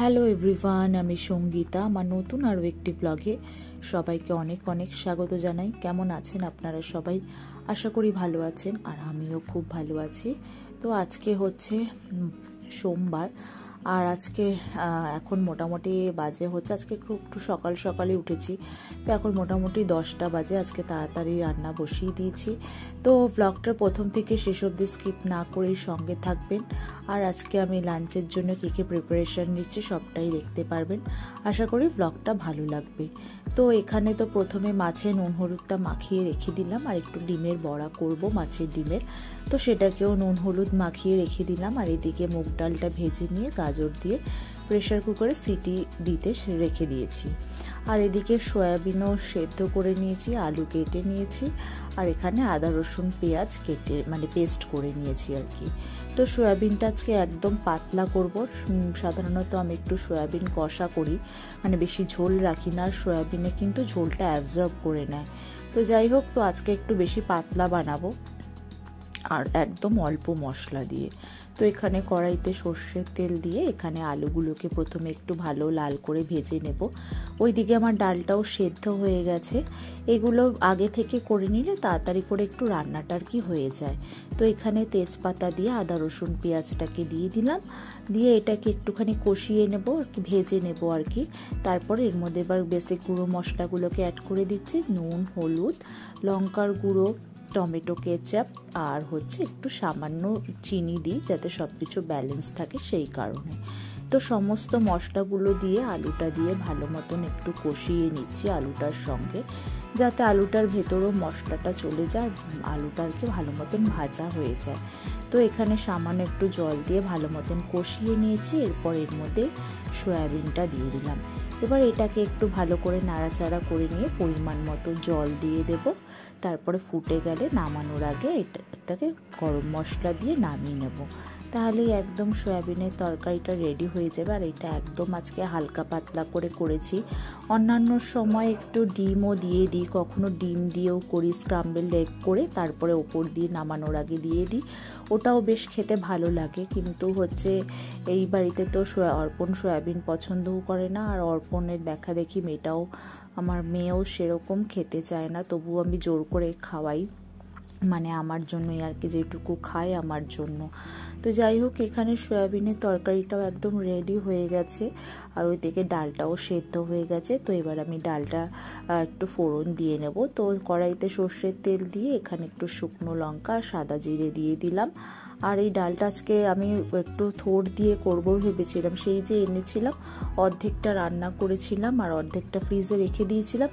Hello everyone, আমি সঙ্গীতা। আমার নতুন আরও একটি ব্লগে সবাইকে অনেক অনেক স্বাগত জানাই। কেমন আছেন আপনারা সবাই? আশা করি ভালো আছেন, আর আমিও খুব ভালো আছি। তো আজকে হচ্ছে সোমবার, আর আজকে এখন মোটামুটি বাজে হচ্ছে, আজকে একটু সকাল সকালে উঠেছি, তো এখন মোটামুটি 10টা বাজে। আজকে তাড়াতাড়ি রান্না বসিয়ে দিয়েছি। তো ব্লগটার প্রথম থেকে শেষ অবধি স্কিপ না করেই সঙ্গে থাকবেন। আর আজকে আমি লাঞ্চের জন্য কী কী প্রিপারেশান নিচ্ছি সবটাই দেখতে পারবেন। আশা করি ব্লগটা ভালো লাগবে। তো এখানে তো প্রথমে মাছে নুন হলুদটা মাখিয়ে রেখে দিলাম, আর একটু ডিমের বড়া করব, মাছের ডিমের। তো সেটাকেও নুন হলুদ মাখিয়ে রেখে দিলাম। আর এদিকে মুগ ডালটা ভেজে নিয়ে গাজর দিয়ে প্রেশার কুকারে সিটি দিতে রেখে দিয়েছি। আর এদিকে সয়াবিনও সেদ্ধ করে নিয়েছি, আলু কেটে নিয়েছি, আর এখানে আদা রসুন পেঁয়াজ কেটে পেস্ট করে নিয়েছি আর কি। তো সয়াবিনটা আজকে একদম পাতলা করব। সাধারণত আমি একটু সয়াবিন কষা করি, বেশি ঝোল রাখি না, আর সয়াবিনে কিন্তু ঝোলটা অ্যাবজর্ব করে নেয়। তো যাই হোক, তো আজকে একটু বেশি পাতলা বানাবো, আর একদম অল্প মশলা দিয়ে। তো এখানে কড়াইতে সর্ষের তেল দিয়ে এখানে আলুগুলোকে প্রথমে একটু ভালো লাল করে ভেজে নেব। ওইদিকে আমার ডালটাও সেদ্ধ হয়ে গেছে। এগুলো আগে থেকে করে নিলে তাড়াতাড়ি করে একটু রান্নাটা আর কি হয়ে যায়। তো এখানে তেজপাতা দিয়ে আদা রসুন পেঁয়াজটাকে দিয়ে দিলাম, দিয়ে এটাকে একটুখানি কষিয়ে নেব আর কি, ভেজে নেব আর কি। তারপরে এর মধ্যে এবার বেসিক গুঁড়ো মশলাগুলোকে অ্যাড করে দিচ্ছি, নুন, হলুদ, লঙ্কার গুঁড়ো, টমেটো কেচাপ, আর হচ্ছে একটু সামান্য চিনি দিই যাতে সব কিছু ব্যালেন্স থাকে সেই কারণে। তো সমস্ত মশলাগুলো দিয়ে আলুটা দিয়ে ভালো মতন একটু কষিয়ে নিচ্ছি আলুটার সঙ্গে, যাতে আলুটার ভেতরও মশলাটা চলে যায়, আলুটা আর কি ভালো মতন ভাজা হয়ে যায়। তো এখানে সামান্য একটু জল দিয়ে ভালো মতন কষিয়ে নিয়েছি। এরপর এর মধ্যে সয়াবিনটা দিয়ে দিলাম। এবার এটাকে একটু ভালো করে নাড়াচাড়া করে নিয়ে পরিমাণ মতো জল দিয়ে দেব। তারপরে ফুটে গেলে নামানোর আগে এটাকে গরম মশলা দিয়ে নামিয়ে নেব। তাহলেই একদম সয়াবিনের তরকারিটা রেডি হয়ে যাবে। আর এটা একদম আজকে হালকা পাতলা করে করেছি। অন্যান্য সময় একটু ডিমও দিয়ে দিই, কখনো ডিম দিয়েও করি, স্ক্রাম্বল এগ করে তারপরে ওপর দিয়ে নামানোর আগে দিয়ে দিই, ওটাও বেশ খেতে ভালো লাগে। কিন্তু হচ্ছে এই বাড়িতে তো অর্পণ সয়াবিন পছন্দও করে না, আর অর্পণের দেখা দেখি আমার মেয়েও সেরকম খেতে চায় না, তবুও আমি জোর করে খাওয়াই, আমার জন্যই আর কি, যেটুকু খায় আমার জন্য। তো যাই হোক, এখানে সয়াবিনের তরকারিটাও একদম রেডি হয়ে গেছে, আর ওইদিকে ডালটাও সেদ্ধ হয়ে গেছে। তো এবার আমি ডালটা একটু ফোড়ন দিয়ে নেব। তো কড়াইতে সর্ষের তেল দিয়ে এখানে একটু শুকনো লঙ্কা, সাদা জিরে দিয়ে দিলাম। আর এই ডালটা আজকে আমি একটু থোড় দিয়ে করবো ভেবেছিলাম, সেই যে এনেছিলাম অর্ধেকটা রান্না করেছিলাম আর অর্ধেকটা ফ্রিজে রেখে দিয়েছিলাম।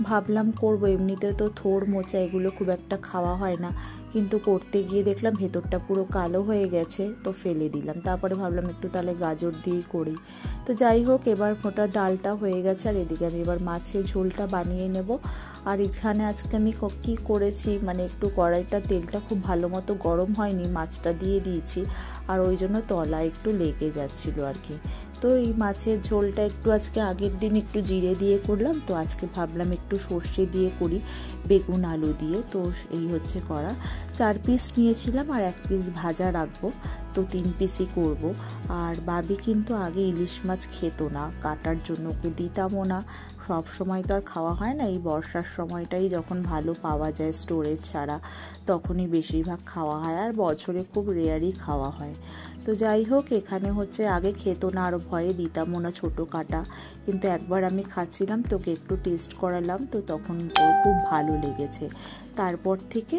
ভাবলাম করবো, এমনিতে তো থোড় মোচা এগুলো খুব একটা খাওয়া হয় না, কিন্তু করতে গিয়ে দেখলাম ভেতরটা পুরো কালো হয়ে গেছে, তো ফেলে দিলাম। তারপরে ভাবলাম একটু তাহলে গাজর দিয়েই করি। তো যাই হোক, এবার ওটা ডালটা হয়ে গেছে, আর এদিকে আমি এবার মাছের ঝোলটা বানিয়ে নেব। আর এখানে আজকে আমি কী করেছি, একটু কড়াইটা তেলটা খুব ভালো মতো গরম হয়নি, মাছটা দিয়ে দিয়েছি, আর ওই জন্য তলা একটু লেগে যাচ্ছিল আর কি। তো এই মাছের ঝোলটা একটু আজকে আগের দিন একটু জিরে দিয়ে করলাম, তো আজকে ভাবলাম একটু সর্ষে দিয়ে করি, বেগুন আলু দিয়ে। তো এই হচ্ছে করা। 4 পিস নিয়েছিলাম, আর 1 পিস ভাজা রাখবো, তো 3 পিসই করব। আর বাবি কিন্তু আগে ইলিশ মাছ খেত না, কাটার জন্য ওকে দিতামও না। সব সময় তো আর খাওয়া হয় না, এই বর্ষার সময়টাই যখন ভালো পাওয়া যায় স্টোরেজ ছাড়া, তখনই বেশিরভাগ খাওয়া হয়, আর বছরে খুব রেয়ারই খাওয়া হয়। তো যাই হোক, এখানে হচ্ছে আগে খেত না, আরও ভয়ে দিতামও না ছোটো কাটা, কিন্তু একবার আমি খাচ্ছিলাম, তোকে একটু টেস্ট করালাম, তো তখন ওর খুব ভালো লেগেছে, তারপর থেকে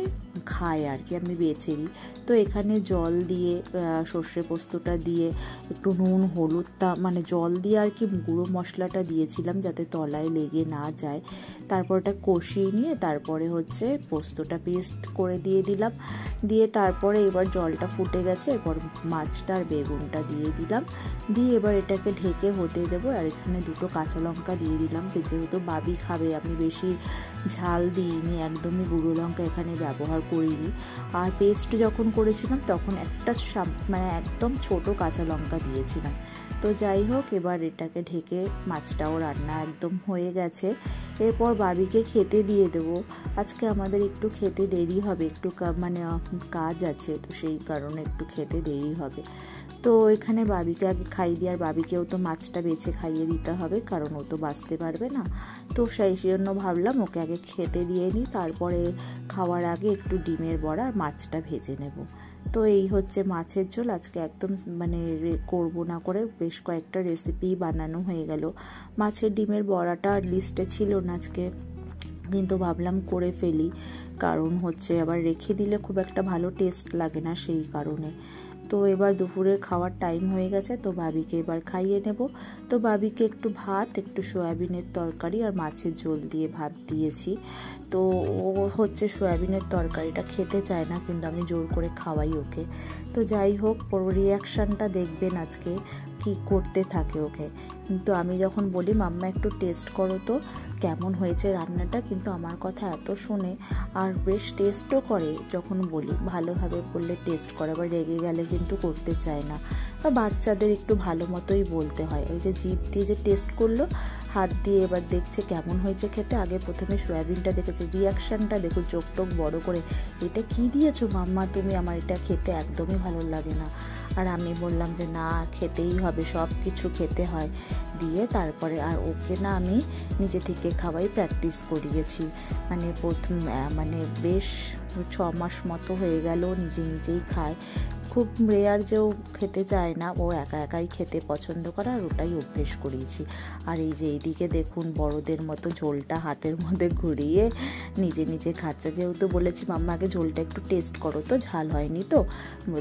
খায় আর কি, আমি বেছে দিই। তো এখানে জল দিয়ে সর্ষে পোস্তটা দিয়ে একটু নুন হলুদটা জল দিয়ে আর কি গুঁড়ো মশলাটা দিয়েছিলাম যাতে তলায় লেগে না যায়। তারপর ওটা কষিয়ে নিয়ে তারপরে হচ্ছে পোস্তটা পেস্ট করে দিয়ে দিলাম, দিয়ে তারপরে এবার জলটা ফুটে গেছে, এরপর মাছটা আর বেগুনটা দিয়ে দিলাম, দিয়ে এবার এটাকে ঢেকে হতে দেবো। আর এখানে 2টো কাঁচা লঙ্কা দিয়ে দিলাম, যেহেতু বাবি খাবে, আমি বেশি ঝাল দিইনি, একদমই গুঁড়ো লঙ্কা এখানে ব্যবহার করিনি। আর পেস্ট যখন করেছিলাম তখন একটা একদম ছোট কাঁচা লঙ্কা দিয়েছিলাম। তো যাই হোক, এবার এটাকে ঢেকে, মাছটাও রান্না একদম হয়ে গেছে। এরপর বাবিকে খেতে দিয়ে দেবো। আজকে আমাদের একটু খেতে দেরি হবে, একটু কাজ আছে, তো সেই কারণে একটু খেতে দেরি হবে। তো এখানে বাবিকে আগে খাইয়ে দিই, আর বাবিকেও তো মাছটা বেছে খাইয়ে দিতে হবে, কারণ ও তো বাঁচতে পারবে না। তো সেই জন্য ভাবলাম ওকে আগে খেতে দিয়ে নিই, তারপরে খাওয়ার আগে একটু ডিমের বড়া আর মাছটা ভেজে নেব। তো এই হচ্ছে মাছের ঝোল। আজকে একদম মানে করব না করে বেশ কয়েকটা রেসিপি বানানো হয়ে গেল। মাছের ডিমের বড়াটা লিস্টে ছিল না আজকে, কিন্তু ভাবলাম করে ফেলি, কারণ হচ্ছে আবার রেখে দিলে খুব একটা ভালো টেস্ট লাগে না, সেই কারণে। তো এবার দুপুরের খাওয়ার টাইম হয়ে গেছে, তো বাবিকে এবার খাইয়ে নেব। তো বাবিকে একটু ভাত, একটু সয়াবিনের তরকারি আর মাছের ঝোল দিয়ে ভাত দিয়েছি। তো ও হচ্ছে সয়াবিনের তরকারিটা খেতে চায় না, কিন্তু আমি জোর করে খাওয়াই ওকে। তো যাই হোক, ওর রিয়াকশানটা দেখবেন আজকে কি করতে থাকে ওকে। কিন্তু আমি যখন বলি মাম্মা একটু টেস্ট করো তো কেমন হয়েছে রান্নাটা, কিন্তু আমার কথা এত শোনে আর বেশ টেস্টও করে। যখন বলি ভালোভাবে বললে টেস্ট করে, আবার রেগে গেলে কিন্তু করতে চায় না। বা বাচ্চাদের একটু ভালো মতোই বলতে হয়। ওই যে জিভ দিয়ে যে টেস্ট করলো, হাত দিয়ে এবার দেখছে কেমন হয়েছে খেতে। আগে প্রথমে সয়াবিনটা দেখেছে, রিয়াকশানটা দেখুন, চোখ টোক বড় করে, এটা কি দিয়েছো মাম্মা তুমি, আমার এটা খেতে একদমই ভালো লাগে না। আর আমি বললাম যে না, খেতেই হবে, সব কিছু খেতে হয়। দিয়ে তারপরে আর ওকে না আমি নিজে থেকে খাওয়াই প্র্যাকটিস করিয়েছি। মানে প্রথম মানে বেশ 6 মাস মতো হয়ে গেল নিজে নিজেই খায়। খুব রেয়ার যেও খেতে চায় না, ও একা একাই খেতে পছন্দ করে, আর ওটাই অভ্যেস করিয়েছি। আর এই যে এইদিকে দেখুন বড়দের মতো ঝোলটা হাতের মধ্যে ঘুরিয়ে নিজে নিজে খাচ্ছে। যেহেতু বলেছি মাম্মা আগে ঝোলটা একটু টেস্ট করো তো, ঝাল হয়নি তো,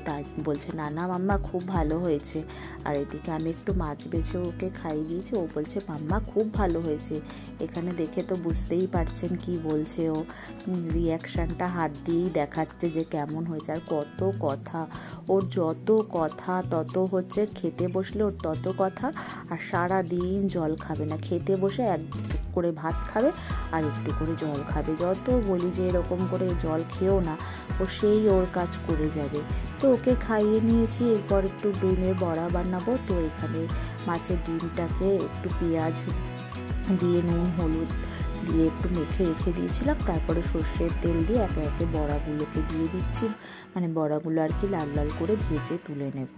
তাই বলছে না না মাম্মা খুব ভালো হয়েছে। আর এদিকে আমি একটু মাছ বেছে ওকে খাইয়ে দিয়েছি, ও বলছে মাম্মা খুব ভালো হয়েছে। এখানে দেখে তো বুঝতেই পারছেন কি বলছে ও, রিয়াকশানটা হাত দিয়েই দেখাচ্ছে যে কেমন হয়েছে। আর কত কথা, ওর যত কথা তত হচ্ছে, খেতে বসলে ওর তত কথা। আর সারা দিন জল খাবে না, খেতে বসে এক করে ভাত খাবে আর একটু করে জল খাবে। যত বলি যে এরকম করে জল খেও না, ও সেই ওর কাজ করে যাবে। তো ওকে খাইয়ে নিয়েছি, এরপর একটু ডিমের বড়া বানাবো। তো এখানে মাছের ডিমটাকে একটু পেঁয়াজ দিয়ে নুন হলুদ দিয়ে একটু মেখে রেখে দিয়েছিলাম, তারপরে সর্ষের তেল দিয়ে একে একে বড়াগুলোকে দিয়ে দিচ্ছি। মানে বড়াগুলো আর কি লাল লাল করে ভেজে তুলে নেব।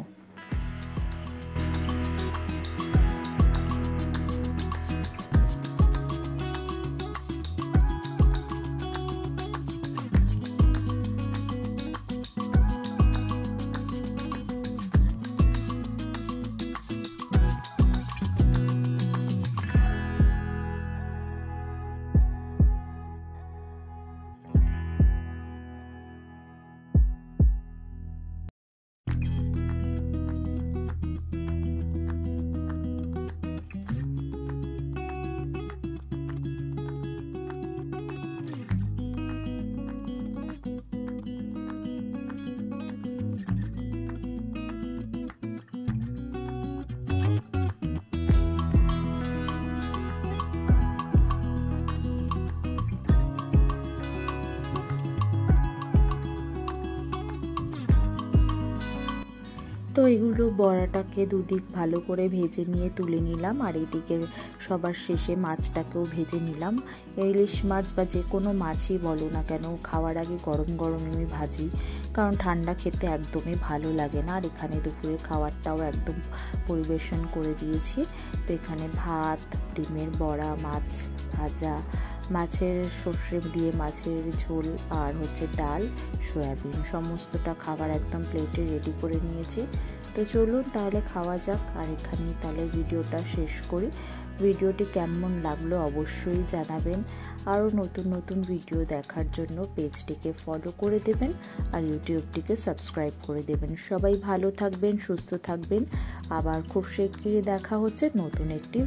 তো এগুলো বড়াটাকে দুদিক ভালো করে ভেজে নিয়ে তুলে নিলাম, আর এদিকে সবার শেষে মাছটাকেও ভেজে নিলাম। ইলিশ মাছ বা যে কোনো মাছই বলো না কেন, খাওয়ার আগে গরম গরম আমি ভাজি, কারণ ঠান্ডা খেতে একদমই ভালো লাগে না। আর এখানে দুপুরে খাওয়ারটাও একদম পরিবেশন করে দিয়েছি। তো এখানে ভাত, ডিমের বড়া, মাছ ভাজা, মাছের সর্ষে দিয়ে মাছের ঝোল, আর হচ্ছে ডাল, সয়াবিন, সমস্তটা খাবার একদম প্লেটে রেডি করে নিয়েছি। তো চলুন তাহলে খাওয়া যাক। আর এখানেই তাহলে ভিডিওটা শেষ করি। ভিডিওটি কেমন লাগলো অবশ্যই জানাবেন। আরও নতুন নতুন ভিডিও দেখার জন্য পেজটিকে ফলো করে দেবেন আর ইউটিউবটিকে সাবস্ক্রাইব করে দেবেন। সবাই ভালো থাকবেন, সুস্থ থাকবেন। আবার খুব শীঘ্রই দেখা হচ্ছে নতুন একটি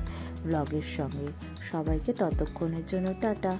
ব্লগের সঙ্গে। সবাইকে ততক্ষণের জন্য টাটা।